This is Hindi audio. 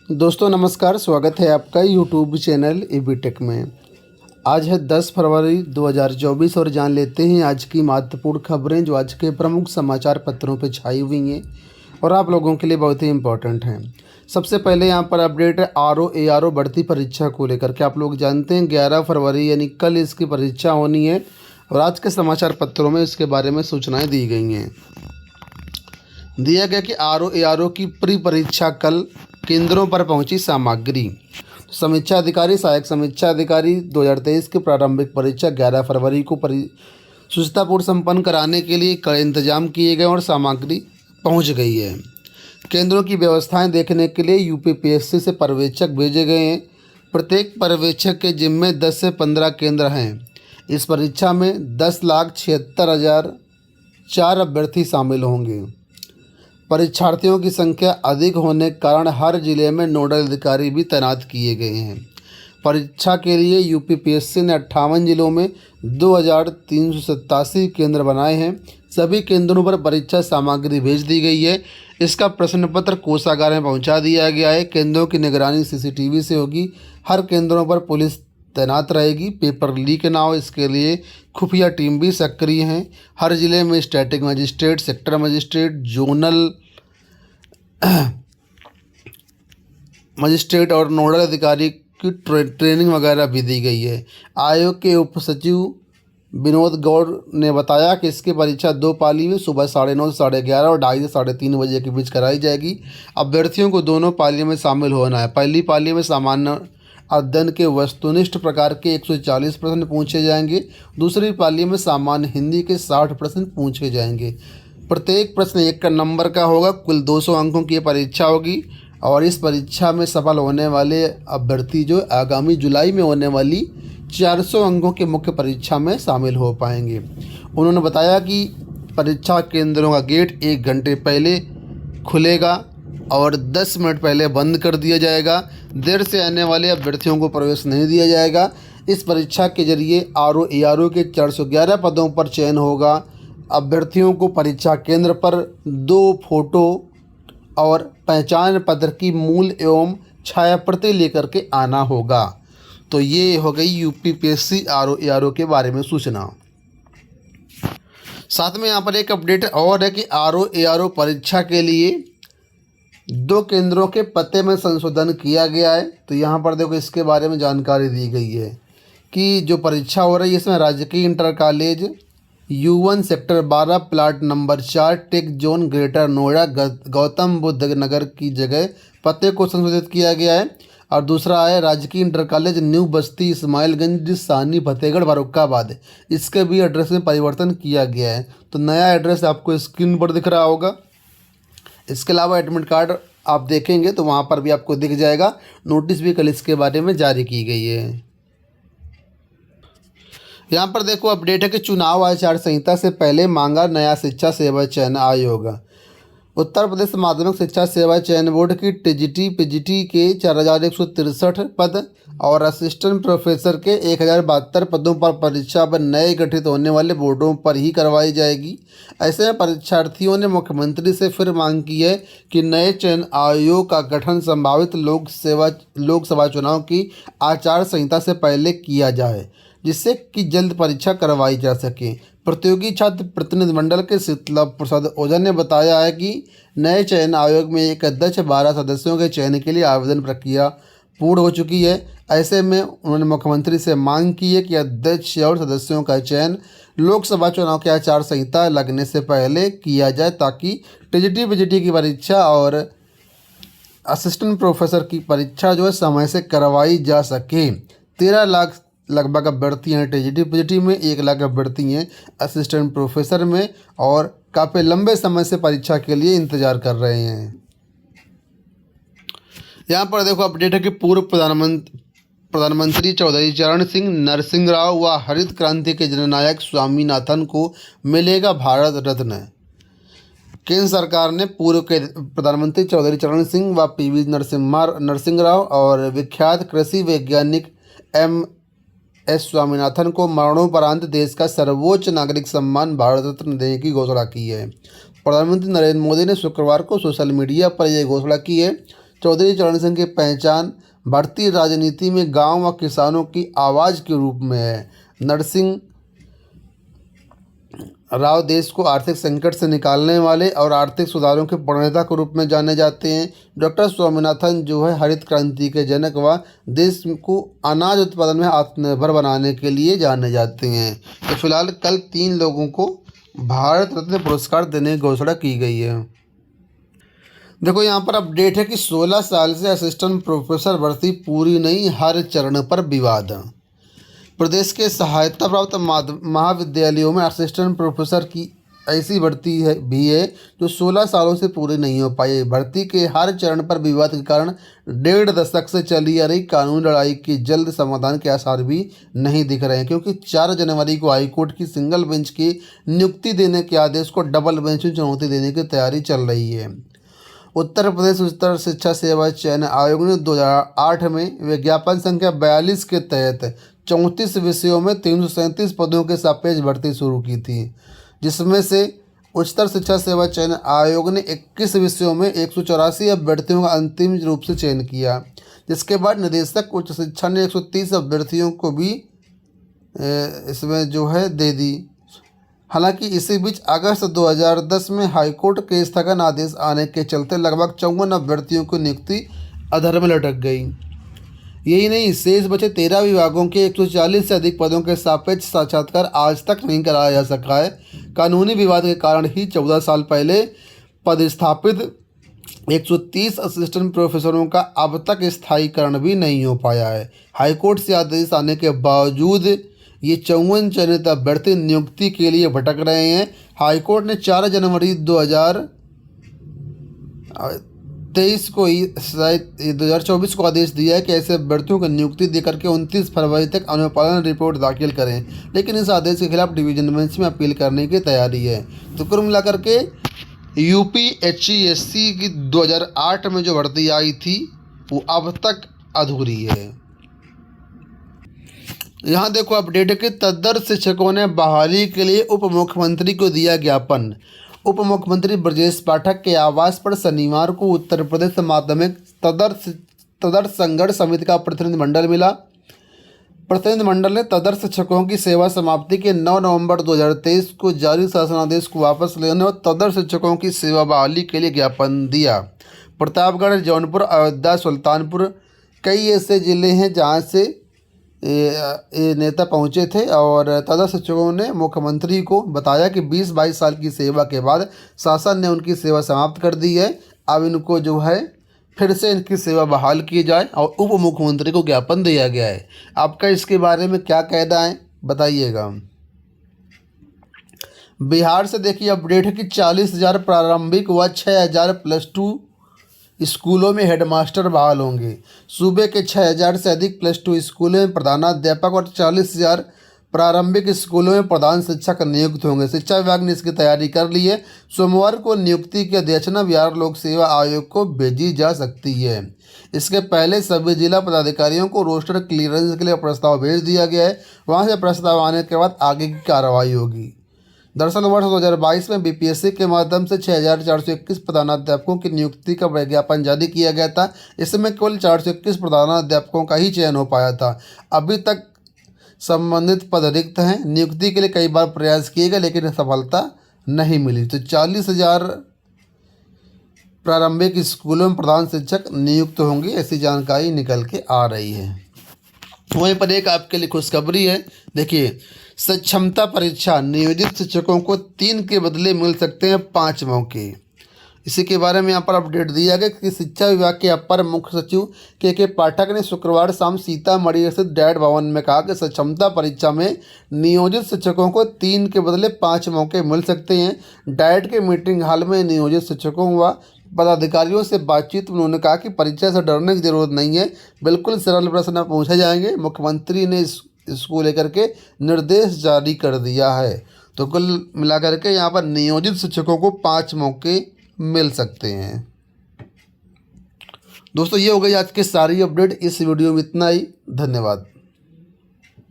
दोस्तों नमस्कार, स्वागत है आपका यूट्यूब चैनल एबी टेक में। आज है 10 फरवरी 2024 और जान लेते हैं आज की महत्वपूर्ण खबरें जो आज के प्रमुख समाचार पत्रों पर छाई हुई हैं और आप लोगों के लिए बहुत ही इम्पोर्टेंट हैं। सबसे पहले यहाँ पर अपडेट है ARO बढ़ती परीक्षा को लेकर के। आप लोग जानते हैं 11 फरवरी यानी कल इसकी परीक्षा होनी है और आज के समाचार पत्रों में इसके बारे में सूचनाएँ दी गई हैं। दिया गया कि ARO की प्री परीक्षा कल, केंद्रों पर पहुंची सामग्री। समीक्षा अधिकारी सहायक समीक्षा अधिकारी 2023 की प्रारंभिक परीक्षा 11 फरवरी को शुचितापूर्ण संपन्न कराने के लिए कड़े इंतजाम किए गए और सामग्री पहुंच गई है। केंद्रों की व्यवस्थाएं देखने के लिए यूपीपीएससी से पर्यवेक्षक भेजे गए हैं। प्रत्येक पर्यवेक्षक के जिम्मे 10 से 15 केंद्र हैं। इस परीक्षा में 10,76,004 अभ्यर्थी शामिल होंगे। परीक्षार्थियों की संख्या अधिक होने के कारण हर जिले में नोडल अधिकारी भी तैनात किए गए हैं। परीक्षा के लिए यूपीपीएससी ने 58 जिलों में 2,387 केंद्र बनाए हैं। सभी केंद्रों पर परीक्षा सामग्री भेज दी गई है। इसका प्रश्न पत्र कोषागार में पहुंचा दिया गया है। केंद्रों की निगरानी सीसीटीवी से होगी। हर केंद्रों पर पुलिस तैनात रहेगी। पेपर लीक ना हो इसके लिए खुफिया टीम भी सक्रिय हैं। हर जिले में static magistrate, sector magistrate, zonal magistrate और नोडल अधिकारी की ट्रेनिंग वगैरह भी दी गई है। आयोग के उप सचिव विनोद गौड़ ने बताया कि इसकी परीक्षा 2 पाली में सुबह 9:30 से 11:30 और 2:30 से 3:30 बजे के बीच कराई जाएगी। अभ्यर्थियों को दोनों पाली में शामिल होना है। पहली पाली में सामान्य अध्ययन के वस्तुनिष्ठ प्रकार के 140 प्रश्न पूछे जाएंगे। दूसरी पाली में सामान्य हिंदी के 60 प्रश्न पूछे जाएंगे। प्रत्येक प्रश्न 1 नंबर का होगा। कुल 200 अंकों की परीक्षा होगी और इस परीक्षा में सफल होने वाले अभ्यर्थी जो आगामी जुलाई में होने वाली 400 अंकों की मुख्य परीक्षा में शामिल हो पाएंगे। उन्होंने बताया कि परीक्षा केंद्रों का गेट 1 घंटे पहले खुलेगा और 10 मिनट पहले बंद कर दिया जाएगा। देर से आने वाले अभ्यर्थियों को प्रवेश नहीं दिया जाएगा। इस परीक्षा के जरिए ARO के 411 पदों पर चयन होगा। अभ्यर्थियों को परीक्षा केंद्र पर 2 फोटो और पहचान पत्र की मूल एवं छाया प्रति लेकर के आना होगा। तो ये हो गई यूपीपीएससी ARO के बारे में सूचना। साथ में यहाँ पर एक अपडेट और है कि ARO परीक्षा के लिए 2 केंद्रों के पते में संशोधन किया गया है। तो यहाँ पर देखो इसके बारे में जानकारी दी गई है कि जो परीक्षा हो रही है इसमें राजकीय inter college U1 sector 12 plot number 4 tech zone greater Noida Gautam Buddh Nagar की जगह पते को संशोधित किया गया है। और दूसरा है राजकीय इंटर कॉलेज न्यू बस्ती इस्माइलगंज सानी फतेहगढ़ फर्रुखाबाद। इसके भी एड्रेस में परिवर्तन किया गया है। तो नया एड्रेस आपको स्क्रीन पर दिख रहा होगा। इसके अलावा एडमिट कार्ड आप देखेंगे तो वहाँ पर भी आपको दिख जाएगा। नोटिस भी कल इसके बारे में जारी की गई है। यहाँ पर देखो अपडेट है कि चुनाव आचार संहिता से पहले मांगा नया शिक्षा सेवा चयन आयोग। उत्तर प्रदेश माध्यमिक शिक्षा सेवा चयन बोर्ड की टीजीटी पीजीटी के 4,163 पद और असिस्टेंट प्रोफेसर के 1,072 पदों पर परीक्षा पर नए गठित होने वाले बोर्डों पर ही करवाई जाएगी। ऐसे में परीक्षार्थियों ने मुख्यमंत्री से फिर मांग की है कि नए चयन आयोग का गठन संभावित लोकसभा चुनाव की आचार संहिता से पहले किया जाए, जिससे कि जल्द परीक्षा करवाई जा सके। प्रतियोगी छात्र प्रतिनिधिमंडल के शीतला प्रसाद ओझा ने बताया है कि नए चयन आयोग में एक अध्यक्ष 12 सदस्यों के चयन के लिए आवेदन प्रक्रिया पूर्ण हो चुकी है। ऐसे में उन्होंने मुख्यमंत्री से मांग की है कि अध्यक्ष और सदस्यों का चयन लोकसभा चुनाव की आचार संहिता लगने से पहले किया जाए, ताकि टीजीटी पीजीटी की परीक्षा और असिस्टेंट प्रोफेसर की परीक्षा जो है समय से करवाई जा सके। 13 लाख लगभग अभ्यर्थी हैं टीजीटी पीजीटी में, 1 लाख अभ्यर्थी हैं असिस्टेंट प्रोफेसर में और काफ़ी लंबे समय से परीक्षा के लिए इंतज़ार कर रहे हैं। यहाँ पर देखो अपडेट है कि पूर्व प्रधानमंत्री चौधरी चरण सिंह नरसिंह व हरित क्रांति के जननायक स्वामीनाथन को मिलेगा भारत रत्न। केंद्र सरकार ने पूर्व के प्रधानमंत्री चौधरी चरण सिंह व PV नरसिंह राव और विख्यात कृषि वैज्ञानिक MS स्वामीनाथन को मरणोपरांत देश का सर्वोच्च नागरिक सम्मान भारत रत्न देने की घोषणा की है। प्रधानमंत्री नरेंद्र मोदी ने शुक्रवार को सोशल मीडिया पर यह घोषणा की है। चौधरी चरण सिंह की पहचान भारतीय राजनीति में गांव व किसानों की आवाज़ के रूप में है। नरसिंह राव देश को आर्थिक संकट से निकालने वाले और आर्थिक सुधारों के प्रणेता के रूप में जाने जाते हैं। डॉक्टर स्वामीनाथन जो है हरित क्रांति के जनक व देश को अनाज उत्पादन में आत्मनिर्भर बनाने के लिए जाने जाते हैं। तो फिलहाल कल 3 लोगों को भारत रत्न पुरस्कार देने की घोषणा की गई है। देखो यहाँ पर अपडेट है कि 16 साल से असिस्टेंट प्रोफेसर भर्ती पूरी नहीं, हर चरण पर विवाद। प्रदेश के सहायता प्राप्त महाविद्यालयों में असिस्टेंट प्रोफेसर की ऐसी भर्ती भी है जो 16 सालों से पूरी नहीं हो पाई। भर्ती के हर चरण पर विवाद के कारण 1.5 दशक से चली आ रही कानूनी लड़ाई के जल्द समाधान के आसार भी नहीं दिख रहे हैं, क्योंकि 4 जनवरी को हाईकोर्ट की सिंगल बेंच की नियुक्ति देने के आदेश को डबल बेंच में चुनौती देने की तैयारी चल रही है। उत्तर प्रदेश उच्चतर शिक्षा सेवा चयन आयोग ने 2008 में विज्ञापन संख्या 42 के तहत 34 विषयों में 337 पदों के सापेक्ष भर्ती शुरू की थी, जिसमें से उच्चतर शिक्षा सेवा चयन आयोग ने 21 विषयों में 184 अभ्यर्थियों का अंतिम रूप से चयन किया, जिसके बाद निदेशक उच्च शिक्षा ने 130 अभ्यर्थियों को भी इसमें जो है दे दी। हालांकि इसी बीच अगस्त 2010 में हाईकोर्ट के स्थगन आदेश आने के चलते लगभग 54 अभ्यर्थियों की नियुक्ति अधर में लटक गई। यही नहीं, शेष बचे 13 विभागों के 140 से अधिक पदों के सापेक्ष साक्षात्कार आज तक नहीं कराया जा सका है। कानूनी विवाद के कारण ही 14 साल पहले पदस्थापित 130 असिस्टेंट प्रोफेसरों का अब तक स्थायीकरण भी नहीं हो पाया है। हाईकोर्ट से आदेश आने के बावजूद ये 54 चयनित अभ्यर्थी नियुक्ति के लिए भटक रहे हैं। हाईकोर्ट ने 4 जनवरी 2023 को 2024 को आदेश दिया है कि ऐसे अभ्यर्थियों को नियुक्ति देकर के 29 फरवरी तक अनुपालन रिपोर्ट दाखिल करें, लेकिन इस आदेश के खिलाफ डिवीजन बेंच में अपील करने की तैयारी है। तो कुल मिलाकर के UPSC की 2008 में जो भर्ती आई थी वो अब तक अधूरी है। यहाँ देखो अपडेट है कि तदर्थ शिक्षकों ने बहाली के लिए उप मुख्यमंत्री को दिया ज्ञापन। उप मुख्यमंत्री ब्रजेश पाठक के आवास पर शनिवार को उत्तर प्रदेश माध्यमिक तदर्थ संघर्ष समिति का प्रतिनिधिमंडल मिला। प्रतिनिधिमंडल ने तदर्थ शिक्षकों की सेवा समाप्ति के 9 नवंबर 2023 को जारी शासनादेश को वापस लेने और तदर्थ शिक्षकों की सेवा बहाली के लिए ज्ञापन दिया। प्रतापगढ़, जौनपुर, अयोध्या, सुल्तानपुर कई ऐसे ज़िले हैं जहाँ से ये नेता पहुंचे थे और तदर्थ शिक्षकों ने मुख्यमंत्री को बताया कि 20-22 साल की सेवा के बाद शासन ने उनकी सेवा समाप्त कर दी है। अब इनको जो है फिर से इनकी सेवा बहाल की जाए और उप मुख्यमंत्री को ज्ञापन दिया गया है। आपका इसके बारे में क्या कहना है बताइएगा। बिहार से देखिए अपडेट है कि 40,000 प्रारंभिक व 6,000 +2 स्कूलों में हेडमास्टर बहाल होंगे। सूबे के 6,000 से अधिक +2 स्कूलों में प्रधानाध्यापक और 40,000 प्रारंभिक स्कूलों में प्रधान शिक्षक नियुक्त होंगे। शिक्षा विभाग ने इसकी तैयारी कर ली है। सोमवार को नियुक्ति की अधिसूचना बिहार लोक सेवा आयोग को भेजी जा सकती है। इसके पहले सभी जिला पदाधिकारियों को रोस्टर क्लियरेंस के लिए प्रस्ताव भेज दिया गया है। वहां से प्रस्ताव आने के बाद आगे की कार्रवाई होगी। दरअसल वर्ष 2022 में BPSC के माध्यम से 6,421 प्रधानाध्यापकों की नियुक्ति का विज्ञापन जारी किया गया था। इसमें केवल 421 प्रधानाध्यापकों का ही चयन हो पाया था। अभी तक संबंधित पद रिक्त हैं। नियुक्ति के लिए कई बार प्रयास किए गए लेकिन सफलता नहीं मिली। तो 40,000 प्रारंभिक स्कूलों में प्रधान शिक्षक नियुक्त होंगे, ऐसी जानकारी निकल के आ रही है। वहीं पर एक आपके लिए खुशखबरी है। देखिए, सक्षमता परीक्षा नियोजित शिक्षकों को 3 के बदले मिल सकते हैं 5 मौके। इसी के बारे में यहाँ पर अपडेट दिया गया कि शिक्षा विभाग के अपर मुख्य सचिव के पाठक ने शुक्रवार शाम सीतामढ़ी स्थित डैड भवन में कहा कि सक्षमता परीक्षा में नियोजित शिक्षकों को 3 के बदले 5 मौके मिल सकते हैं। डैड के मीटिंग हॉल में नियोजित शिक्षकों व पदाधिकारियों से बातचीत में उन्होंने कहा कि परीक्षा से डरने की जरूरत नहीं है, बिल्कुल सरल प्रश्न पूछे जाएंगे। मुख्यमंत्री ने इसको लेकर के निर्देश जारी कर दिया है। तो कुल मिलाकर के यहाँ पर नियोजित शिक्षकों को 5 मौके मिल सकते हैं। दोस्तों, ये हो गई आज की सारी अपडेट। इस वीडियो में इतना ही। धन्यवाद।